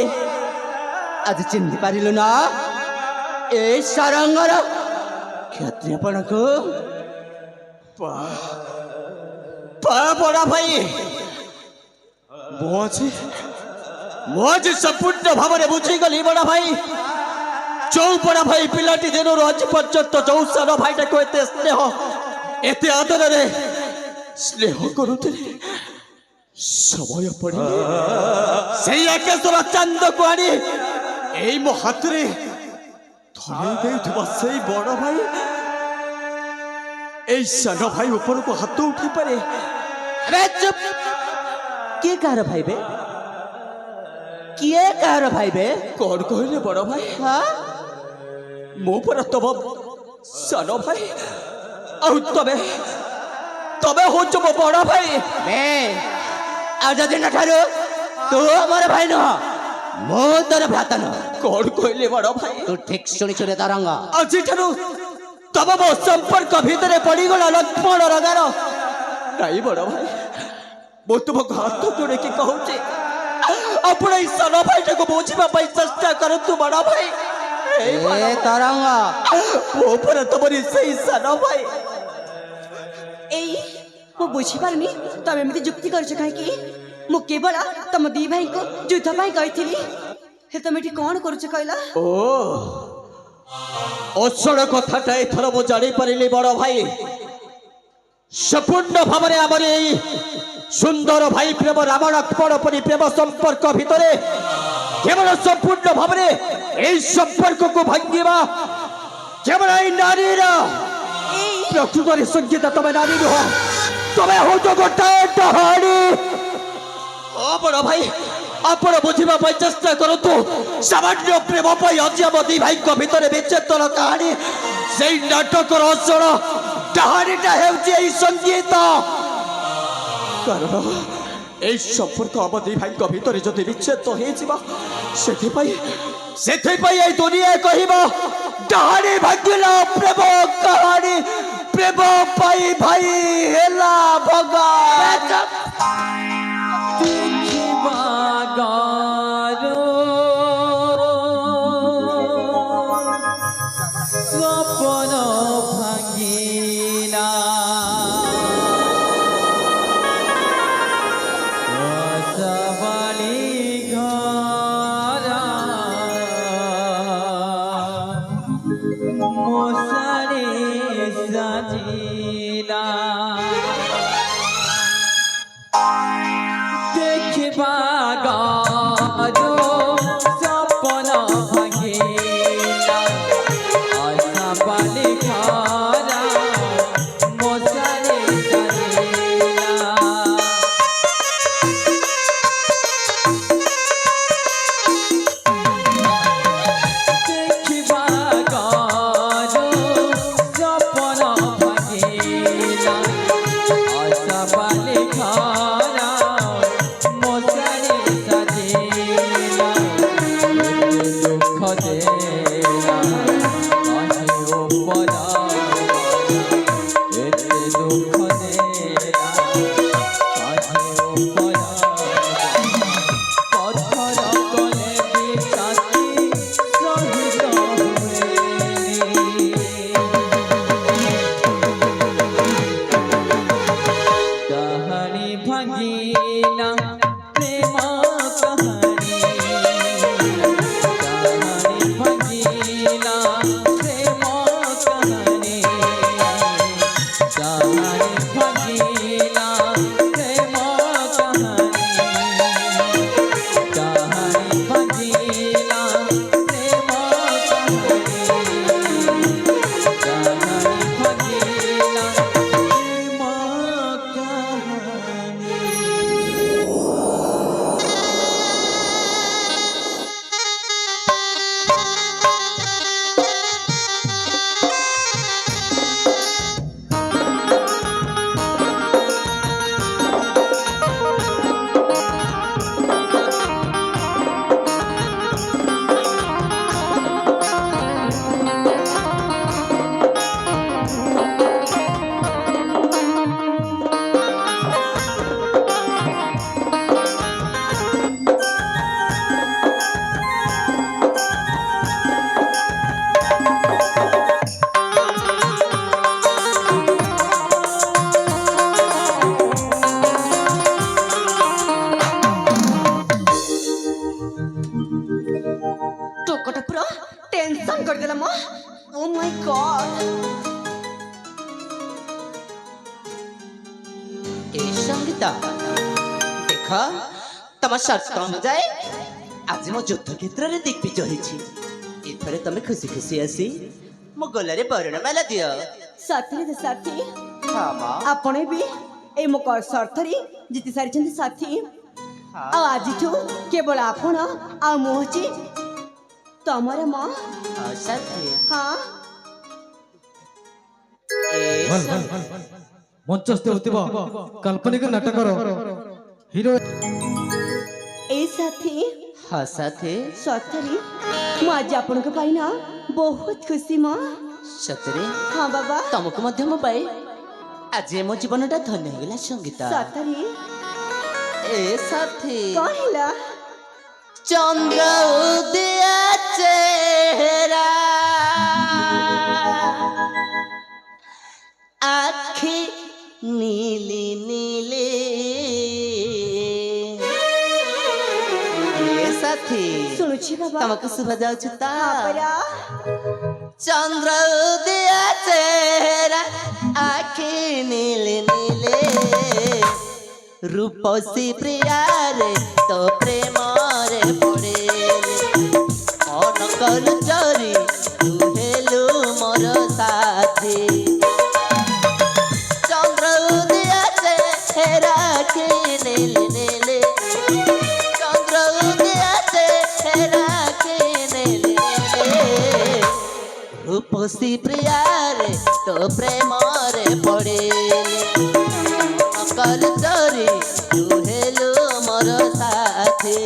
ଆଜି ଚିହ୍ନି ପାରିଲୁ ନା ଏ ସରଙ୍ଗର କ୍ଷତ୍ରିୟପଣକୁ? ବଡ଼ ଭାଇ, ମୁଁ ଆଜି ସମ୍ପୂର୍ଣ୍ଣ ଭାବରେ ବୁଝିଗଲି ବଡ଼ ଭାଇ। ଯୋଉ ବଡ଼ ଭାଇ ପିଲାଟି ଦିନରୁ ଆଜି ପର୍ଯ୍ୟନ୍ତ ଯୋଉ ସାନ ଭାଇଟାକୁ ଏତେ ସ୍ନେହ ଏତେ ଆଦରରେ ସ୍ନେହ କରୁଥିଲେ, ସମୟ ପଡ଼ିଲେ ସେଇ ଆକାଶର ଚାନ୍ଦକୁ ଆଣି ଏଇ ମୋ ହାତରେ ଧରେଇ ଦେଉଥିବା ସେଇ ବଡ଼ ଭାଇ ଏଇ ସାନ ଭାଇ ଉପରକୁ ହାତ ଉଠେଇ ପାରେ? ଚୁପ! କିଏ କାହାର ଭାଇ ବେ? କିଏ କାହାର ଭାଇ ବେ? କଣ କହିଲେ ବଡ଼ ଭାଇ? ହଁ, ମୁଁ ପରା ତମ ସାନ ଭାଇ, ଆଉ ତମେ ହଉଛ ମୋ ବଡ଼ ଭାଇ। ବେ ଆଜି ଦିନ ଠାରୁ ତୁ ଆମର ଭାଇ ନୁହଁ, ମୁଁ ତୋର ଭ୍ରାତା ନୁହଁ। କଣ କହିଲେ ବଡ଼ ଭାଇ? ତୁ ଠିକ ଶୁଣିଛୁ ରେ ତରଙ୍ଗ। ଆଜିଠାରୁ ତମ ମୋ ସମ୍ପର୍କ ଭିତରେ ପଡ଼ିଗଲା ଲକ୍ଷ୍ମଣର ଗାର। ନାଇଁ ବଡ଼ ଭାଇ, ମୁଁ ତୁମକୁ ହାତ ଯୋଡ଼ିକି କହୁଛି, ଆପଣ ଏଇ ସାନ ଭାଇଟାକୁ ବୁଝିବା ପାଇଁ ଚେଷ୍ଟା କରନ୍ତୁ ବଡ଼ ଭାଇ। ଏ ତରଙ୍ଗ, ମୋ ପରେ ତମରି ସେଇ ସାନ ଭାଇ। ଏଇ ମୁଁ ବୁଝିପାରୁନି ତମେ ଏମିତି ଯୁକ୍ତି କରୁଛ କାହିଁକି? ମୁଁ କେବଳ ତମ ଦି ଭାଇଙ୍କୁ ଯୁଦ୍ଧ ପାଇଁ କହିଥିଲି। ହେ ତମେ ଏଠି କ'ଣ କରୁଛ କହିଲ? ଓ ଅସଲ କଥାଟା ଏଥର ମୁଁ ଜାଣିପାରିଲି ବଡ଼ ଭାଇ। ସମ୍ପୂର୍ଣ୍ଣ ଭାବରେ ଆମର ଏଇ ସୁନ୍ଦର ଭାଇ ପ୍ରେମ ରାମ ଲକ୍ଷ୍ମଣ ପରି ପ୍ରେମ ସମ୍ପର୍କ ଭିତରେ କେବଳ ସମ୍ପୂର୍ଣ୍ଣ ଭାବରେ এই ସମ୍ପର୍କକୁ ଭାଙ୍ଗିବା କେବଳ এই ନାରୀର ପ୍ରକୃତରେ ସଙ୍ଗୀତ। ତମେ ନାରୀ ନୁହଁ, ତମେ ହଉଛ ଗୋଟାଏ ଡାହାଣୀ। ଓ ବଡ଼ ଭାଇ, ଆପଣ ବୁଝିବା ପାଇଁ ଚେଷ୍ଟା କରନ୍ତୁ। ସାମାନ୍ୟ ପ୍ରେମ ପାଇଁ ଆଜି ଆମ ଦି ଭାଇଙ୍କ ଭିତରେ ବିଚ୍ଛେଦର କାହାଣୀ, ସେଇ ନାଟକର ଅସଲ ଡାହାଣୀଟା ହେଉଛି ଏଇ ସଙ୍ଗୀତ। କାରଣ এই সম্পর্ক ଆମ ଦି ଭାଇଙ୍କ ଭିତରେ ଯଦି ବିଚ୍ଛେଦ ହେଇଯିବ, ସେଥିପାଇଁ এই ଦୁନିଆ କହିବ ଡାହାଣୀ ଭାଙ୍ଗିଲା ପ୍ରେମ କାହାଣୀ, ପ୍ରେମ ପାଇଁ ଭାଇ ହେଲା ଭଗା। ଦେଖ, ତମ ସର୍ତ୍ତ ଅନୁଯାୟୀ ଆଜି ମୋ ଯୁଦ୍ଧ କ୍ଷେତ୍ରରେ ଦିଗ୍ବିଜୟ ହେଇଛି। ଏଥରେ ତମେ ଖୁସି ଖୁସି ଆସି ମୋ ଗଲାରେ ବରଣମାଲା ଦିଅ। ସାଥୀ ସାଥୀ, ହଁ ମା, ଆପଣ ବି এই ମୋ ସର୍ତ୍ତରେ ଜିତି ସାରିଛନ୍ତି ସାଥୀ। ଆଉ ଆଜିଠୁ କେବଳ ଆପଣ ଆଉ ମୁଁ ହଉଛି ତମର ମା। ସାଥୀ। ହଁ, ମଞ୍ଚସ୍ଥ ହେଉଥିବା କାଲ୍ପନିକ ନାଟକର ହିରୋ এই ସାଥୀ। ହଁ ସାଥୀ। ସତରେ ମୁଁ ଆଜି ଆପଣଙ୍କ ପାଇଁ ନା ବହୁତ ଖୁସି ମା। ସତରେ? ହଁ ବାବା। ତମକୁ ମଧ୍ୟ ମୋ ପାଇଁ ଆଜି ମୋ ଜୀବନଟା ଧନ୍ୟ ହେଇଗଲା ସଙ୍ଗୀତ। ସତରେ? ଏ ସାଥୀ, କଣ ହେଲା? ଚନ୍ଦ୍ର ଉଦୟ ଚେହେରା ଆଖି নীলি নীলে बाबा ତମକୁ ଶୁଭା ଯାଉଛି ତ हाँ परा ଚନ୍ଦ୍ର ଉଦୟ ଚେହେରା ଆଖି ନୀଲେ ନୀଲେ ରୂପସୀ ପ୍ରିୟାରେ ତୋ ପ୍ରେମରେ ପଡ଼ିଲେ ମନ କଲୁ ଚୋରି ତୁ ହେଲୁ ମୋର ସାଥୀ ଚନ୍ଦ୍ର ଉଦୟ ଚେହେରା ଆଖି ନୀଲେ ନୀଲେ ଚନ୍ଦ୍ର ଉଦୟ ଚେହେରା ଆଖି ନୀଲେ ନୀଲେ রূপসী প্রিয়ারে তো প্রেমরে পড়িলে অকল চোরি তু হেলু মোর সাথী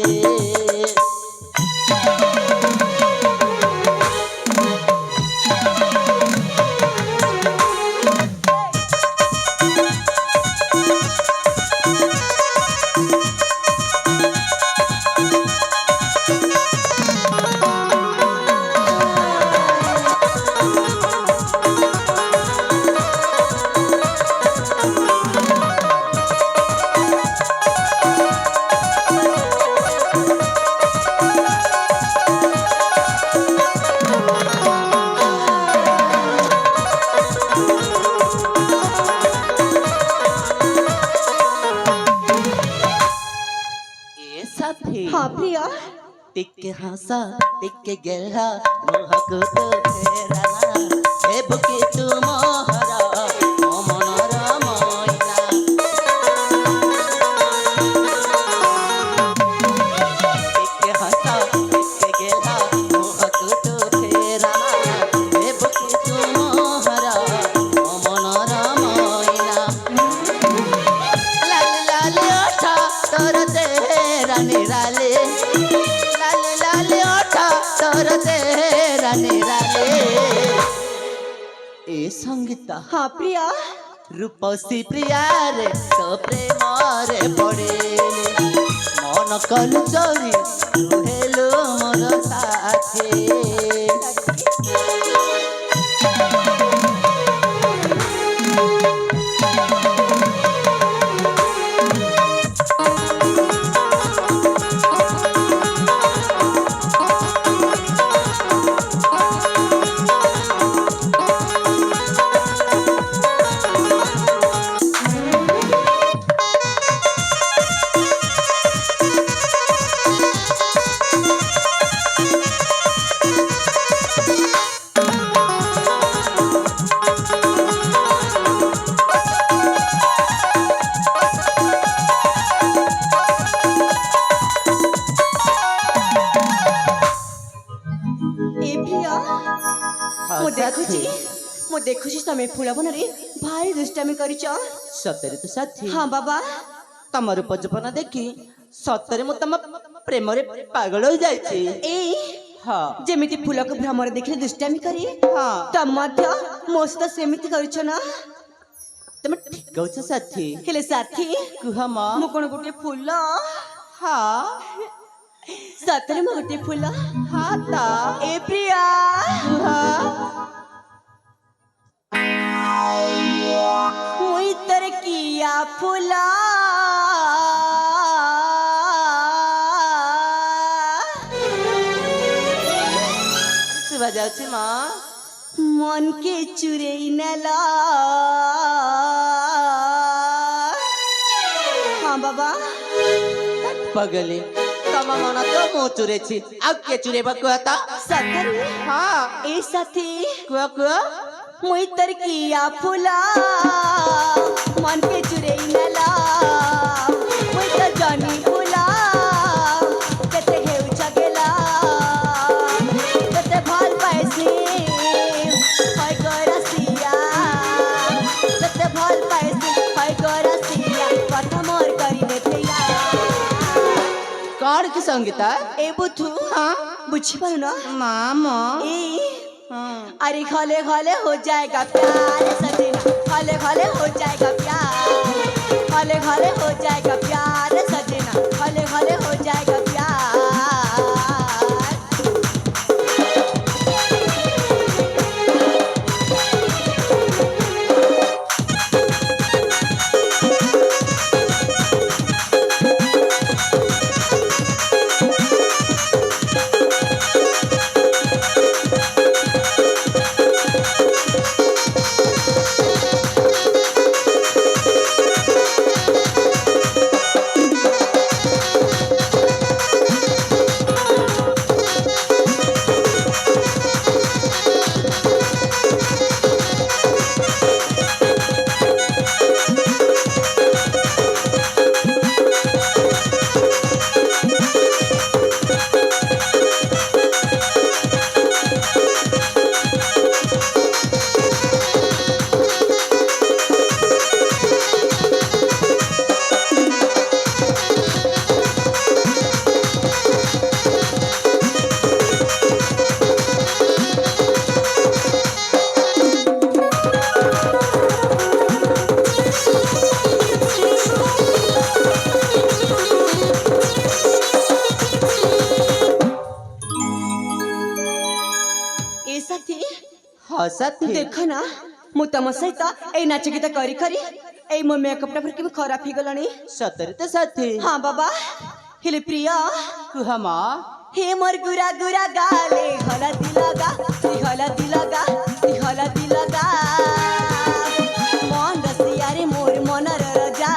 এ সাথী हाँ प्रिया টিকে হাসা টিকে গেলা মোহকু তো ফেরানা এ বুকে তু মোহরা ও মনর ময়না টিকে হাসা টিকে গেলা মোহকু তো ফেরানা এ বুকে তু মোহরা ও মনর ময়না লাল লাল ওঠা তোর চেহারা নিরালে লাল লাল ওঠা তোর চেহারা নিরালে এ সঙ্গীতা हाँ प्रिया রূপসী প্রিয়ারে তো প্রেমরে পড়িলে মন কলু চোরি তু হেলু মোর সাথী ए प्रिया हाँ, ମୁଁ ଦେଖୁଛି ସାଥୀ। ମୁଁ ଦେଖୁଛି ତମେ ଫୁଲ ବନରେ ଭାରି ଦୁଷ୍ଟାମି କରିଛ ସତରେ ତ ସାଥୀ ହଁ ବାବା ତମ ରୂପ ଯୌବନ ଦେଖି ସତରେ ମୁଁ ତମ ପ୍ରେମରେ ପାଗଳ ହୋଇଯାଇଛି ଏଇ ହଁ ଯେମିତି ଫୁଲକୁ ଭ୍ରମରେ ଦେଖିଲେ ଦୁଷ୍ଟାମି କରି ହଁ ତମ ମଧ୍ୟ ମୋ ସହିତ ସେମିତି କରୁଛ ନା ତମେ ଠିକ କହୁଛ ସାଥୀ ହେଲେ ସାଥୀ କୁହ ମ ମୁଁ କଣ ଗୋଟେ ଫୁଲ ହଁ ସତରେ ମୁଁ ଗୋଟେ ଫୁଲ ହଁ ତ ଏ ପ୍ରିୟା କୁହ ମୁଇଁ ତୋର କିଆ ଫୁଲ ଶୁଭା ଯାଉଛି ମ মনকে চুরেই নেলা হ্যাঁ বাবা ପଗଲି ତମ ମନ ତ ମୁଁ ଚୁରେଛି ଆଉ କିଏ ଚୁରେଇବ କୁହ ତ সতরে ହଁ এ সাথে କୁହ କୁହ মুই তোর কিয়া ফুলা মনকে চুরেই নেলা মুই তোর জনি ফুলা কেতে হেউছা গেলা কেতে ভাল পাইছি হয় গরাসিয়া কেতে ভাল পাইছি হয় গরাসিয়া কথা মোর করিলে প্রিয়া କଣ କି ସଙ୍ଗୀତା এ বুথু ହଁ বুঝি পারো না ମା ମ এ ହଁ अरे खले खले हो जाएगा प्यार सजना खले खले हो जाएगा प्यार खले खले हो जाएगा प्यार सजना खले खले हो जाएगा प्यार ସାଥୀ ହଁ ସାଥୀ ଦେଖ ନା ମୁଁ ତମ ସହିତ ଏଇ ନାଚ ଗୀତ କରି କରି ଏଇ ମୋ ମେକଅପଟା ପୁରା କେବେ ଖରାପ ହେଇଗଲାଣି। ସତରେ ତ ସାଥୀ ହଁ ବାବା ହେଲେ ପ୍ରିୟ କୁହ ମା हे मोर गुरा गुरा गाले हलदी लगा हलदी लगा हलदी लगा मन रसिया रे मोर मनर रजा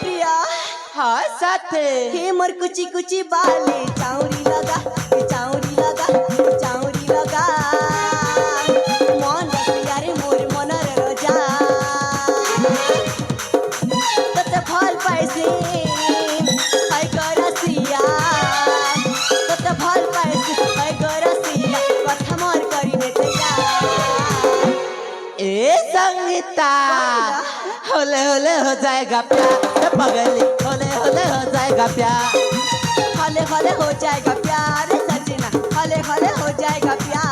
प्रिया हाँ साथी हे मोर कुची कुची बाले चाउरी लगा चाउरी लगा चाउरी लगा मन रसिया रे मोर मनर रजा तत फल पाइसे हाय गरसिया तत फल पाइसे हाय गरसिया कथा मोर करिने तैया ए संगीता होले होले हो जाएगा प्यार पगली होले होले हो जाएगा प्यार हले हले हो जाएगा प्यार सजना हले हले हो जाएगा प्यार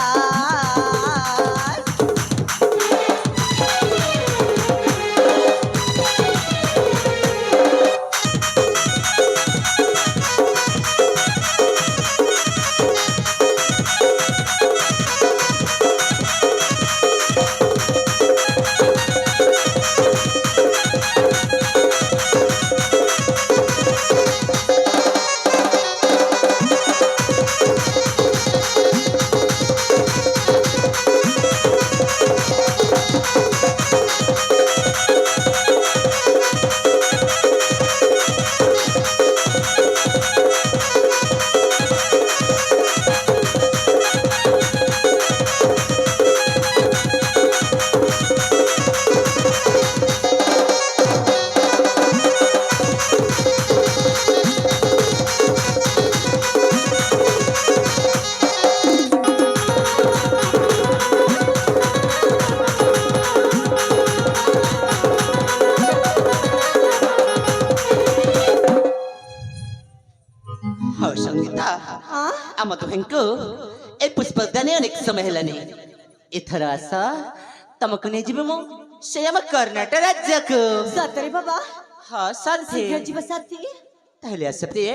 ହଉ ସଙ୍ଗୀତା हाँ ଆମ ଦୁହେଁଙ୍କୁ ଏ ପୁଷ୍ପଦାନୀ ଅନେକ ସମୟ ହେଲାନି ଏଥର ଆସ ତମକୁ ନେଇଯିବି ମୁଁ ସେ ଆମ କର୍ଣ୍ଣାଟକ ରାଜ୍ୟକୁ सतरे बाबा ହଁ ସାଥୀ शीघ्र जीव साथी ତାହେଲେ ଆସ ପ୍ରିୟ